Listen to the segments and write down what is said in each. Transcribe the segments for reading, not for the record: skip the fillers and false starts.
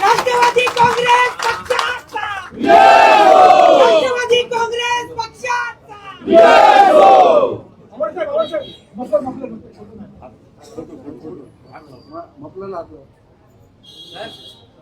राष्ट्रवादी काँग्रेस पक्षाचा राष्ट्रवादी काँग्रेस पक्षाचा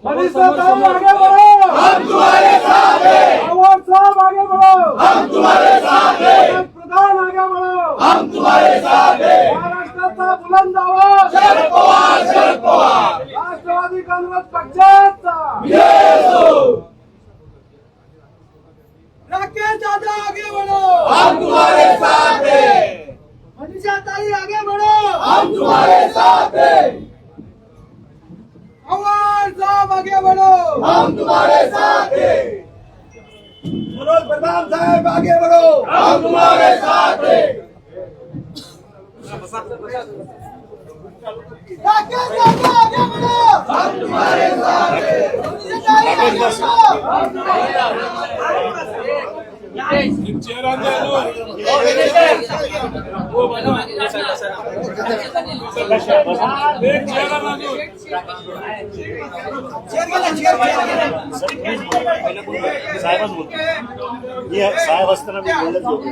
मोदी साहब आगे बढ़ो, हम तुम्हारे साथ हैं। पवार साहब आगे बढ़ो, हम तुम्हारे साथ हैं। प्रधान आगे बढ़ो, हम तुम्हारे साथ हैं। महाराष्ट्राचा बुलंद आवाज शरद पवार, शरद पवार। राष्ट्रवादी काँग्रेस पक्षाचा राकेश दादा आगे बढ़ो, हम तुम्हारे साथ हैं। मनीषा ताई आगे बढ़ो, हम तुम्हारे साथ हैं। पवार साहब आगे बढ़ो, हम तुम्हारे साथ हैं। मनोज प्रधान साहब आगे बढ़ो, हम तुम्हारे साथ हैं। राकेश दादा आगे बढ़ो, हम तुम्हारे साथ हैं। मनीषा ताई आगे बढ़ो, हम तुम्हारे साथ हैं। साहेब असताना मी बोलत होतो.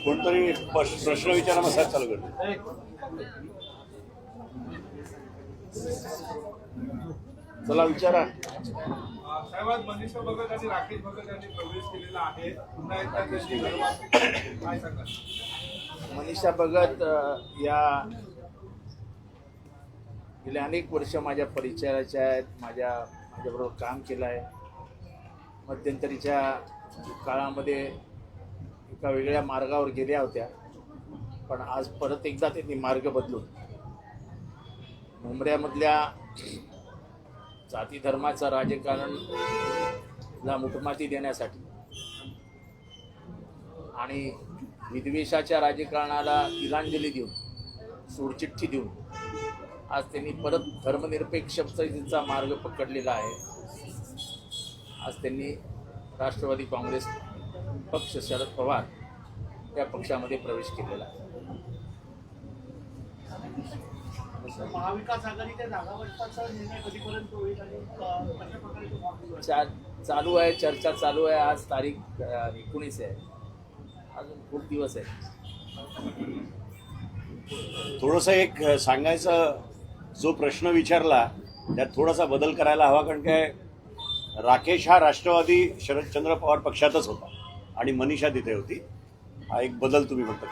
कोणतरी प्रश्न विचारा, मग चालू करतो. चला विचारा. साहेब, मनीषा भगत आणि राकेश भगत यांनी प्रवेश केलेला आहे. पुन्हा एकदा त्यांची काय सांगा? मनीषा भगत या गेले अनेक वर्ष माझ्या परिचयाच्या आहेत. माझ्याबरोबर काम केलं आहे. मध्यंतरीच्या काळामध्ये एका वेगळ्या मार्गावर गेल्या होत्या, पण आज परत एकदा त्यांनी मार्ग बदलून मुंबऱ्यामधल्या जाती धर्माचं राजकारणला मुठमाती देण्यासाठी आणि विद्वेषाच्या राजकारणाला तिलांजली देऊन, सोडचिठ्ठी देऊन आज त्यांनी परत धर्मनिरपेक्षतेचा मार्ग पकडलेला आहे. आज त्यांनी राष्ट्रवादी काँग्रेस पक्ष, शरद पवार या पक्षामध्ये प्रवेश केलेला आहे. महाविकास आघाडीच्या जागावाटपाचा निर्णय कधीपर्यंत होईल आणि कशा प्रकारे चालू आहे, चर्चा चालू आहे. आज तारीख 19 आहे, अजून खूप दिवस आहे. थोडंसं एक सांगायचं, जो प्रश्न विचारला त्यात थोडासा बदल करायला हवा, कारण काय राकेश हा राष्ट्रवादी शरदचंद्र पवार पक्षातच होता आणि मनीषा तिथे होती. हा एक बदल तुम्ही फक्त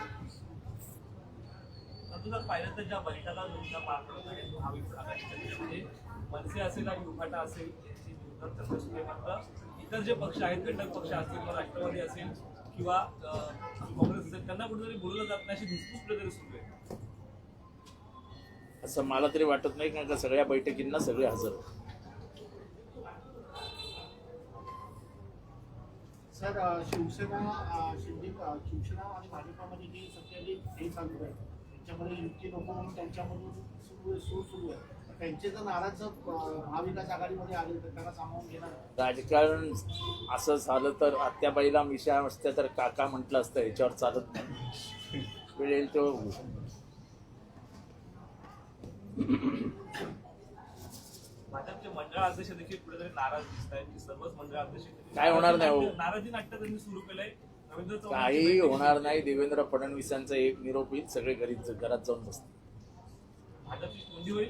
पाहिलं तर ज्या मनीषाला तुमचा पार पडत आहे महाविकास मनसे असेल आणि उभाटा असेल मात्र इतर जे पक्ष आहेत, घटक पक्ष असतील, राष्ट्रवादी असेल किंवा काँग्रेस असेल, त्यांना कुठेतरी बोलवलं जात नाही अशी धुसफूस कुठेतरी सुरू आहे. असं मला तरी वाटत नाही, कारण का सगळ्या बैठकींना सगळे हजर होते. सर, शिवसेना आणि भाजपामध्ये जी सध्या हे चालू आहे त्याच्यामध्ये युती नको म्हणून त्यांच्यामधून सुरू आहे. त्यांचे जर नाराज महाविकास आघाडीमध्ये आले तर त्यांना सामावून घेणार. राजकारण असं झालं तर आत्याबाईला मिशा असत्या तर काका म्हटलं असतं. ह्याच्यावर चालत नाही. वेळ येईल तो भाजपचे मंडळ अध्यक्ष देखील कुठेतरी नाराज दिसत आहेत की सर्वच मंडळ अध्यक्ष काय होणार नाही हो. नाराजी नाट्य त्यांनी सुरू केलंय. काही होणार नाही. देवेंद्र फडणवीसांचा एक निरोप येईल, सगळे घरात जाऊन बसतील. भाजपची कोंडी होईल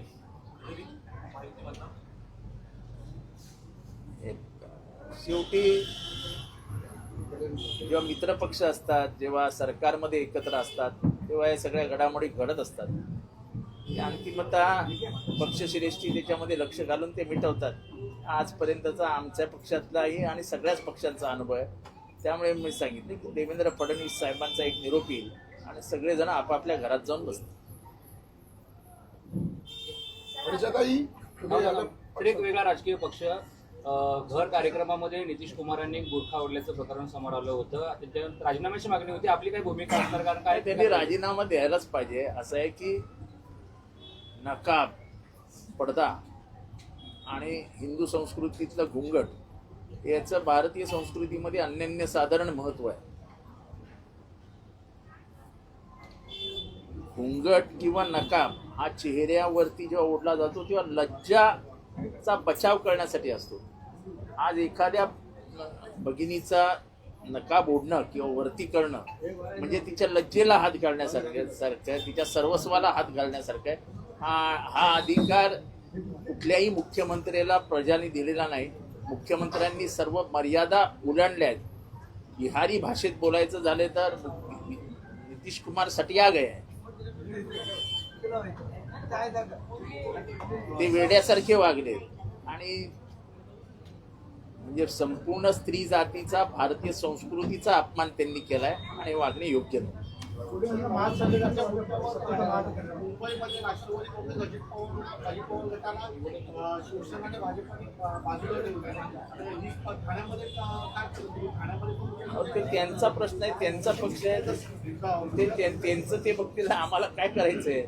शेवटी जेव्हा मित्रपक्ष असतात, जेव्हा सरकारमध्ये एकत्र असतात, तेव्हा या सगळ्या घडामोडी घडत असतात. की अंतिमतः पक्षश्रेष्ठी त्याच्यामध्ये लक्ष घालून ते मिटवतात. आजपर्यंतचा आमच्या पक्षातलाही आणि सगळ्याच पक्षांचा अनुभव आहे. त्यामुळे मी सांगितले की देवेंद्र फडणवीस साहेबांचा एक निरोप येईल आणि सगळेजण आपापल्या घरात जाऊन बसतील. तर एक वेगळा राजकीय पक्ष घर कार्यक्रमामध्ये नितीश कुमारांनी गुटखा ओढल्याचं प्रकरण समोर आलं होतं. त्याच्यानंतर राजीनाम्याची मागणी होती. आपली काही भूमिका असणार? कारण काय त्यांनी राजीनामा द्यायलाच पाहिजे. असं आहे की नकाब, पडदा आणि हिंदू संस्कृतीतलं घुंगट याचं भारतीय संस्कृतीमध्ये अनन्यसाधारण महत्व आहे. घुंगट किंवा नकाब हा चेहऱ्यावरती जेव्हा ओढला जातो तेव्हा लज्जाचा बचाव करण्यासाठी असतो. आज एखाद्या भगिनीचा नकाब ओढणं किंवा वरती करणं म्हणजे तिच्या लज्जेला हात घालण्यासारखं, तिच्या सर्वस्वाला हात घालण्यासारखं आहे. हा अधिकार कुठल्याही मुख्यमंत्र्याला प्रजाने दिलेला नाही. मुख्यमंत्र्यांनी सर्व मर्यादा ओलांडल्या आहेत. बिहारी भाषेत बोलायचं झालं तर नितीश कुमार सटिया गए आहे. ते वेड्यासारखे वागले आणि म्हणजे संपूर्ण स्त्री जातीचा, भारतीय संस्कृतीचा अपमान त्यांनी केलाय आणि वागणे योग्य नाही. महासंघाच्या मुंबईमध्ये राष्ट्रवादी काँग्रेस अजित पवार गटाला शिवसेना आणि भाजपने बाजूला ठेवलं. ठाण्यामध्ये काय केलं? ठाण्यामध्ये ते त्यांचा प्रश्न आहे, त्यांचा पक्ष आहे, तर त्यांचं ते बघतील. आम्हाला काय करायचंय?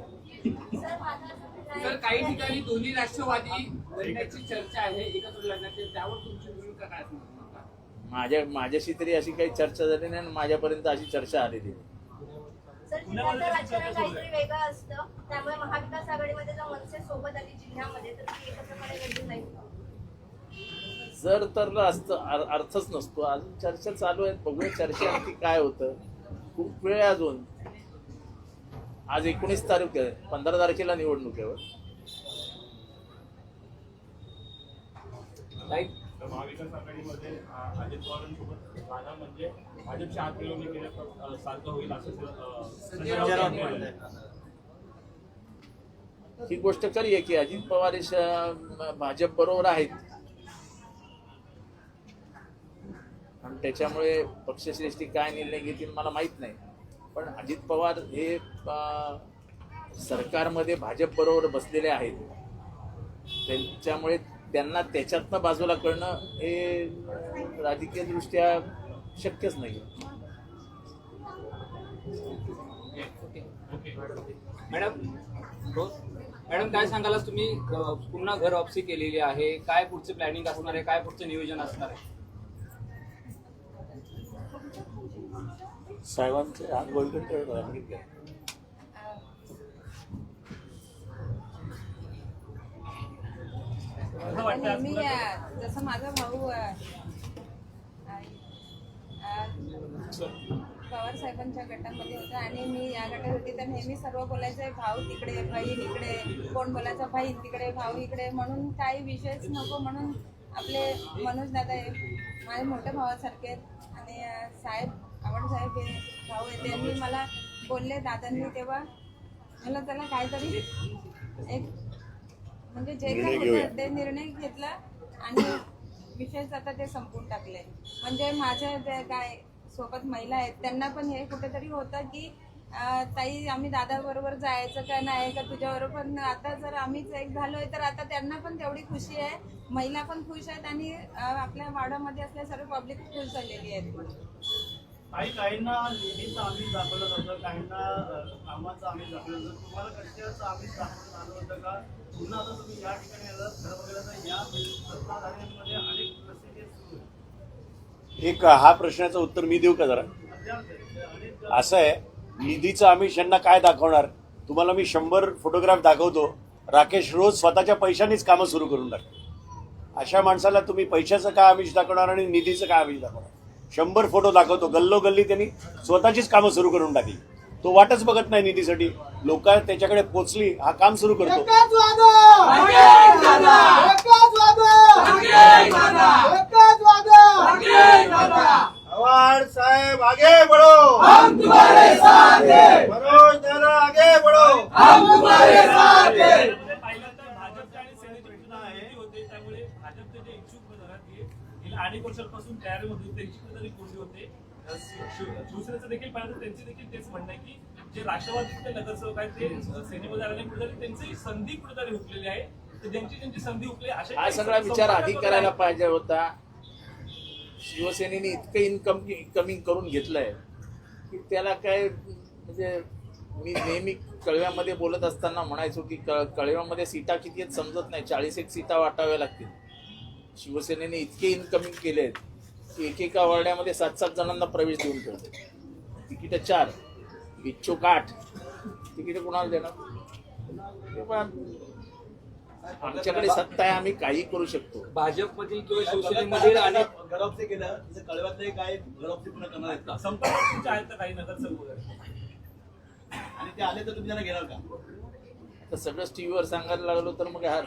सर, काही ठिकाणी दोन्ही राष्ट्रवादी लढण्याची चर्चा आहे, एकत्र लढण्याची, त्यावर तुमची भूमिका काय असणार? माझ्याशी तरी अशी काही चर्चा झाली नाही आणि माझ्यापर्यंत अशी चर्चा आलेली नाही. सर, जिल्ह्याचं राजकारण काहीतरी वेगळं असतं, त्यामुळे महाविकास आघाडीमध्ये जर मनसे सोबत आली जिल्ह्यामध्ये तर ती एकत्रपणे लढली नाही. जर तर असतं अर्थच नसतो. अजून चर्चा चालू आहेत, बघूया चर्चेवरती काय होतं. खूप वेळ आहे अजून. आज 19 तारीख आहे, 15 तारखेला निवडणूक आहे. महाविकास आघाडीमध्ये अजित पवारांसोबत राहणं म्हणजे भाजपच्या आत्मनिर्भर केल्यासारखं होईल असं ही गोष्ट खरी आहे की अजित पवार भाजप बरोबर आहेत आणि त्याच्यामुळे पक्षश्रेष्ठी काय निर्णय घेतील मला माहित नाही. पण अजित पवार हे सरकारमध्ये भाजप बरोबर बसलेले आहेत. त्यांच्यामुळे त्यांना त्याच्यातनं बाजूला करणं हे राजकीय दृष्ट्या शक्यच नाही. मॅडम काय सांगाल? तुम्ही पुन्हा घर वापसी केलेली आहे, काय पुढचं प्लॅनिंग असणार आहे, काय पुढचं नियोजन असणार आहे? साहेबांचे हात गोलगट सांगितले. नेहमी जसं माझा भाऊ पवार साहेबांच्या गटामध्ये होता आणि मी या गटात होती, तर नेहमी सर्व बोलायचं भाऊ तिकडे, बहीण इकडे, कोण बोलायचं बहीण तिकडे, भाऊ इकडे, म्हणून काही विषयच नको म्हणून आपले मनोज दादा माझे मोठ्या भावासारखे आणि साहेब आवडसाहेब हे भाऊ आहे, त्यांनी मला बोलले दादांनी, तेव्हा मला त्याला काहीतरी एक म्हणजे जे काय होतं ते निर्णय घेतला आणि विषयच आता ते संपून टाकले. म्हणजे माझ्या जे काय सोबत महिला आहेत त्यांना पण हे कुठेतरी होतं की ताई आम्ही दादाबरोबर जायचं का नाही का तुझ्याबरोबर. पण आता जर आम्हीच एक झालोय तर आता त्यांना पण तेवढी खुशी आहे, महिला पण खुश आहेत आणि आपल्या वाड्यामध्ये असल्या सर्व पब्लिक खुश झालेली आहेत. काहींना निधीचं आम्ही दाखवलं जातं, काहींना कामाचं आम्ही दाखवलं जातं. तुम्हाला कशाचं आम्ही दाखवून आलं होतं का? पुन्हा आता तुम्ही या ठिकाणी आलं खरं बघायला तर या सत्ताधाऱ्यांमध्ये अनेक परिस्थिती सुरू आहे. एक हा प्रश्नाचं उत्तर मी देऊ का जरा? असं आहे, निधीचं आमिष यांना काय दाखवणार? तुम्हाला मी 100 फोटोग्राफ दाखवतो. राकेश रोज स्वतःच्या पैशानेच कामं सुरू करून टाकतो. अशा माणसाला तुम्ही पैशाचं काय आमिष दाखवणार आणि निधीचं काय आमिष दाखवणार? 100 फोटो दाखवतो, गल्लोगल्ली त्यांनी स्वतःचीच कामं सुरू करून टाकली. तो वाटच बघत नाही निधीसाठी. लोक त्याच्याकडे पोचली, हा काम सुरू करतो. पवार साहेब आगे बढ़ो, हम तुम्हारे साथ हैं. मनोज दादा आगे बढ़ो. पहिल्यांदा भाजपचे आणि सेनेचे युती होते, त्यामुळे भाजपचे जे इच्छुक उमेदवार आहेत ते गेल्या अनेक वर्षांपासून तयारीमध्ये होते, त्यांची कुठेतरी कोंडी होते. शिवसेनेचं देखील पाहिलं तर त्यांची देखील तेच म्हणणं आहे की जे राष्ट्रवादीचे नगरसेवक आहेत ते सेनेमध्ये आल्याने कुठेतरी त्यांची संधी कुठेतरी हुकलेली आहे. तर ज्यांची संधी हुकली अशा हा सगळा विचार आधी करायला पाहिजे होता. शिवसेनेने इतकं इनकमिंग करून घेतलंय की त्याला काय, म्हणजे मी नेहमी कळव्यामध्ये बोलत असताना म्हणायचो की कळव्यामध्ये सीटा किती आहेत समजत नाही, 41 सीटा वाटाव्या लागतील. शिवसेनेने इतके इनकमिंग केले आहेत की एकेका वार्डामध्ये 7-7 जणांना प्रवेश देऊन ठेवते. तिकीट 4, इच्छुक 8, तिकीट कुणाला देणार? ते पण आमच्याकडे सत्ता आहे, आम्ही काही करू शकतो. भाजपमधील किंवा शिवसेनेमधील अनेक घरवापसी केलं तसं कळव्यातले काय घरवापसी पुन्हा करणार आहेत का? संपर्क तुमचे आहेत तर काही नगरसेवक वगैरे आणि ते आले तर तुम्ही त्यांना घेणार का? तर सगळंच टीव्हीवर सांगायला लागलो तर मग हाच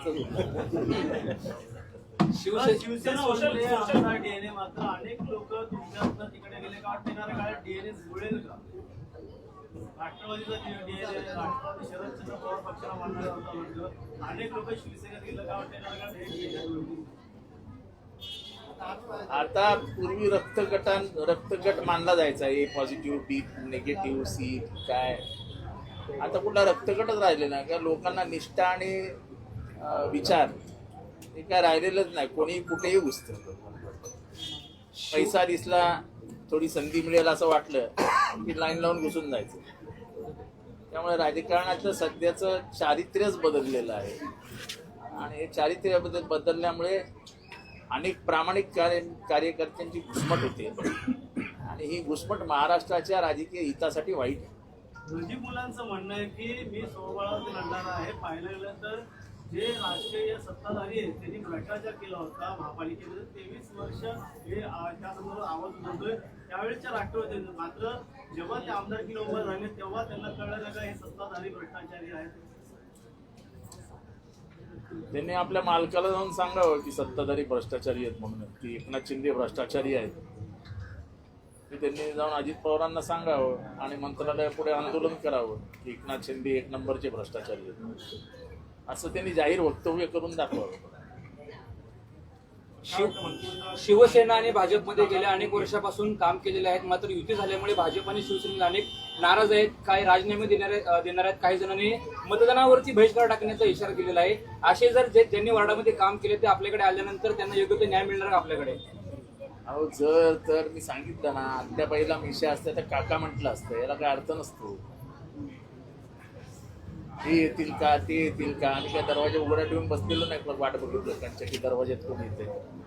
शिवसेना डीएनए मात्र अनेक लोक तुमच्या तिकडे गेले का येणाऱ्या काळात डीएनए जुळेल का? राष्ट्रवादीचा डीएनए राष्ट्रवादी शरदचंद्र पवार पक्षाला मानला होता, म्हटलं अनेक लोक शिवसेनेत गेलं का येणाऱ्या काळात हे आता पूर्वी रक्तगट मानला जायचा, ए पॉझिटिव्ह, बी निगेटिव्ह, सी काय. आता कुठला रक्तगटच राहिलेला नाही का. लोकांना निष्ठा आणि विचार हे काय राहिलेलंच नाही. कोणी कुठेही घुसतं. पैसा दिसला, थोडी संधी मिळेल असं वाटलं की लाईन लावून घुसून जायचं. त्यामुळे राजकारणाचं सध्याचं चारित्र्यच बदललेलं आहे आणि हे चारित्र्य बदलल्यामुळे अनेक प्रामाणिक कार्यकर्त्यांची घुसमट होते आणि ही घुसमट महाराष्ट्राच्या राजकीय हितासाठी वाईट आहे. दोन्ही मुलांचं म्हणणं आहे की मी स्वबळावरती लढणार आहे. पाहिलं गेलं तर जे राजकीय सत्ताधारी आहेत त्यांनी भ्रष्टाचार केला होता महापालिकेमध्ये, 23 वर्ष हे त्या संदर्भात आवाज उठवतोय. त्यावेळेच्या राष्ट्रवादी मात्र जेव्हा ते आमदारकीला उभं राहिले तेव्हा त्यांना कळलं का हे सत्ताधारी भ्रष्टाचारी आहेत. त्यांनी आपल्या मालकाला जाऊन सांगावं की सत्ताधारी भ्रष्टाचारी आहेत म्हणून, की एकनाथ शिंदे भ्रष्टाचारी आहेत. ते त्यांनी जाऊन अजित पवारांना सांगावं आणि मंत्रालयापुढे आंदोलन करावं की एकनाथ शिंदे 1 नंबरचे भ्रष्टाचारी आहेत, असं त्यांनी जाहीर वक्तव्य करून दाखवावं. शिवसेना आणि भाजपमध्ये गेल्या अनेक वर्षापासून काम केलेले आहेत, मात्र युती झाल्यामुळे भाजप आणि शिवसेनेला अनेक नाराज आहेत. काही राजीनामे देणार आहेत, काही जणांनी मतदानावरती बहिष्कार टाकण्याचा इशारा केलेला आहे. असे जर ज्यांनी वार्डामध्ये काम केले ते आपल्याकडे आल्यानंतर त्यांना योग्य ते न्याय मिळणार का आपल्याकडे? अहो तर मी सांगितलं ना, अद्यापाईला मिशा असत्या तर काका म्हटलं असतं, याला काय अर्थ नसतो. हे येतील का ते येतील का, आम्ही काय दरवाजा उघडा ठेवून बसलेलो नाही वाट बघितलं लोकांच्या की दरवाज्यात कोण येते.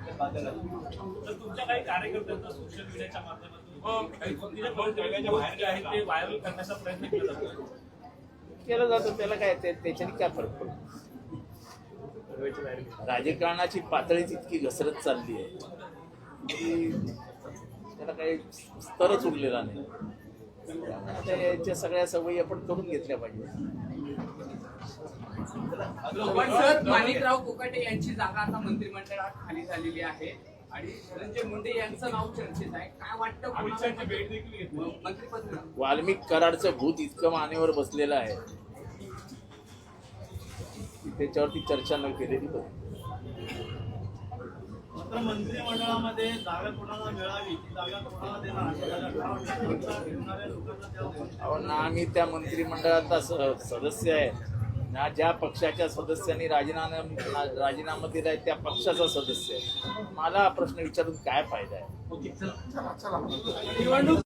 तर तुमच्या काही कार्यकर्त्यांचा सोशल मीडियाच्या माध्यमातून काही चुकीच्या पद्धतीने गोष्टी आहेत ते व्हायरल करण्याचा प्रयत्न केला जातो. केलं जातं, त्याला काय त्याच्याने काय फरक पडतो. राजकारणाची पातळीच इतकी घसरत चालली आहे की त्याला काही स्तरच उरलेला नाही. त्यामुळे याच्या सगळ्या सवयी आपण करून घेतल्या पाहिजे. पण सर, माणिकराव कोकाटे यांची जागा आता मंत्रिमंडळात खाली झालेली आहे आणि धनंजय मुंडे यांचं नाव चर्चेत आहे. काय वाटतं, अमित शहाची भेट देखील घेतली मंत्रिपद मिळालं? वाल्मिक कराडचं भूत इतकं मानेवर बसलेलं आहे की त्याच्यावरती चर्चा न केलेली बरी. मात्र मंत्रिमंडळामध्ये जागा कोणाला मिळावी, ती जागा कोणाला देणार अहो ना, आम्ही त्या मंत्रिमंडळाचा सदस्य आहे ना. ज्या पक्षाच्या सदस्यांनी राजीनामा दिलाय त्या पक्षाचा सदस्य आहे. मला हा प्रश्न विचारून काय फायदा आहे? निवडणूक